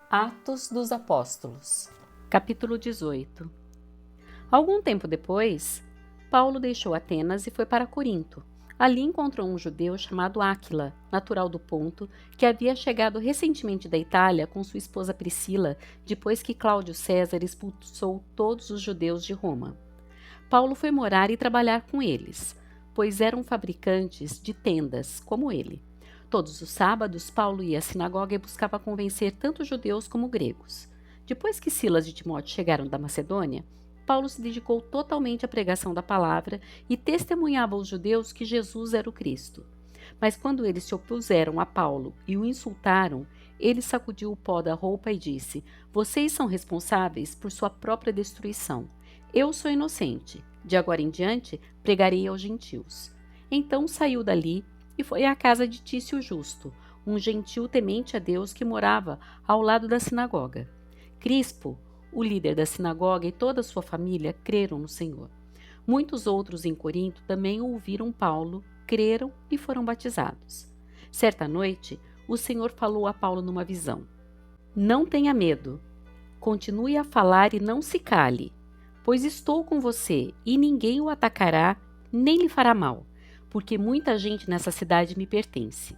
Atos dos Apóstolos, capítulo 18. Algum tempo depois, Paulo deixou Atenas e foi para Corinto. Ali encontrou um judeu chamado Áquila, natural do Ponto, que havia chegado recentemente da Itália com sua esposa Priscila, depois que Cláudio César expulsou todos os judeus de Roma. Paulo foi morar e trabalhar com eles, pois eram fabricantes de tendas, como ele. Todos os sábados, Paulo ia à sinagoga e buscava convencer tanto judeus como gregos. Depois que Silas e Timóteo chegaram da Macedônia, Paulo se dedicou totalmente à pregação da palavra e testemunhava aos judeus que Jesus era o Cristo. Mas quando eles se opuseram a Paulo e o insultaram, ele sacudiu o pó da roupa e disse: "Vocês são responsáveis por sua própria destruição. Eu sou inocente. De agora em diante, pregarei aos gentios." Então saiu dali e foi à casa de Tício Justo, um gentil temente a Deus que morava ao lado da sinagoga. Crispo, o líder da sinagoga, e toda a sua família creram no Senhor. Muitos outros em Corinto também ouviram Paulo, creram e foram batizados. Certa noite, o Senhor falou a Paulo numa visão: "Não tenha medo, continue a falar e não se cale, pois estou com você e ninguém o atacará nem lhe fará mal, porque muita gente nessa cidade me pertence."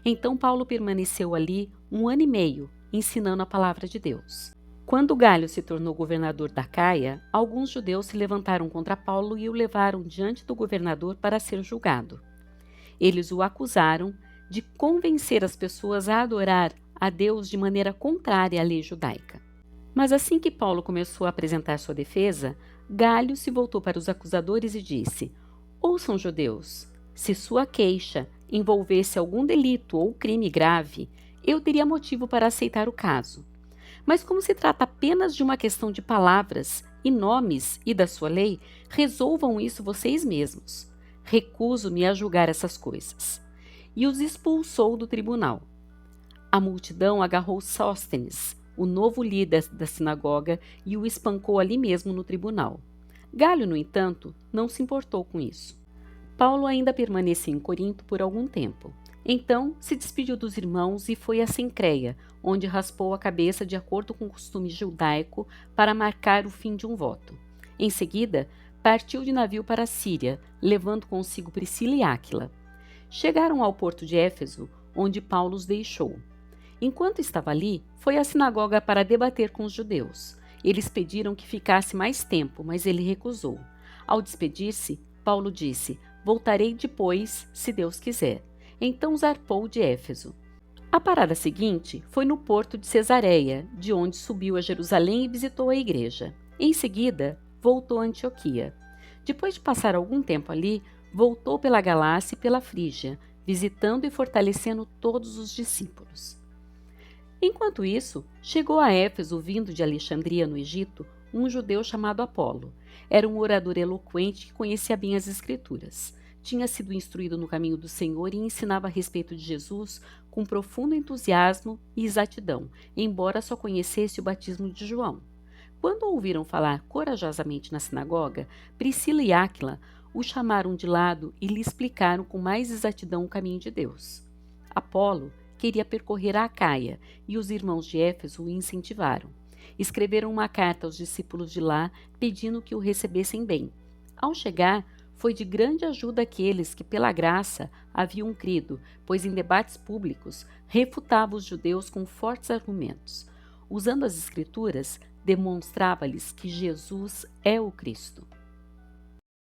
Então Paulo permaneceu ali 1 ano e meio, ensinando a palavra de Deus. Quando Galho se tornou governador da Acaia, alguns judeus se levantaram contra Paulo e o levaram diante do governador para ser julgado. Eles o acusaram de convencer as pessoas a adorar a Deus de maneira contrária à lei judaica. Mas assim que Paulo começou a apresentar sua defesa, Galho se voltou para os acusadores e disse: "Ouçam, judeus, se sua queixa envolvesse algum delito ou crime grave, eu teria motivo para aceitar o caso. Mas como se trata apenas de uma questão de palavras e nomes e da sua lei, resolvam isso vocês mesmos. Recuso-me a julgar essas coisas." E os expulsou do tribunal. A multidão agarrou Sóstenes, o novo líder da sinagoga, e o espancou ali mesmo no tribunal. Galho, no entanto, não se importou com isso. Paulo ainda permaneceu em Corinto por algum tempo. Então, se despediu dos irmãos e foi a Cencreia, onde raspou a cabeça de acordo com o costume judaico para marcar o fim de um voto. Em seguida, partiu de navio para a Síria, levando consigo Priscila e Áquila. Chegaram ao porto de Éfeso, onde Paulo os deixou. Enquanto estava ali, foi à sinagoga para debater com os judeus. Eles pediram que ficasse mais tempo, mas ele recusou. Ao despedir-se, Paulo disse: "Voltarei depois, se Deus quiser." Então zarpou de Éfeso. A parada seguinte foi no porto de Cesareia, de onde subiu a Jerusalém e visitou a igreja. Em seguida, voltou a Antioquia. Depois de passar algum tempo ali, voltou pela Galácia e pela Frígia, visitando e fortalecendo todos os discípulos. Enquanto isso, chegou a Éfeso, vindo de Alexandria, no Egito, um judeu chamado Apolo. Era um orador eloquente que conhecia bem as Escrituras. Tinha sido instruído no caminho do Senhor e ensinava a respeito de Jesus com profundo entusiasmo e exatidão, embora só conhecesse o batismo de João. Quando o ouviram falar corajosamente na sinagoga, Priscila e Áquila o chamaram de lado e lhe explicaram com mais exatidão o caminho de Deus. Apolo queria percorrer a Acaia e os irmãos de Éfeso o incentivaram. Escreveram uma carta aos discípulos de lá pedindo que o recebessem bem. Ao chegar, foi de grande ajuda àqueles que, pela graça, haviam crido, pois em debates públicos refutava os judeus com fortes argumentos. Usando as Escrituras, demonstrava-lhes que Jesus é o Cristo.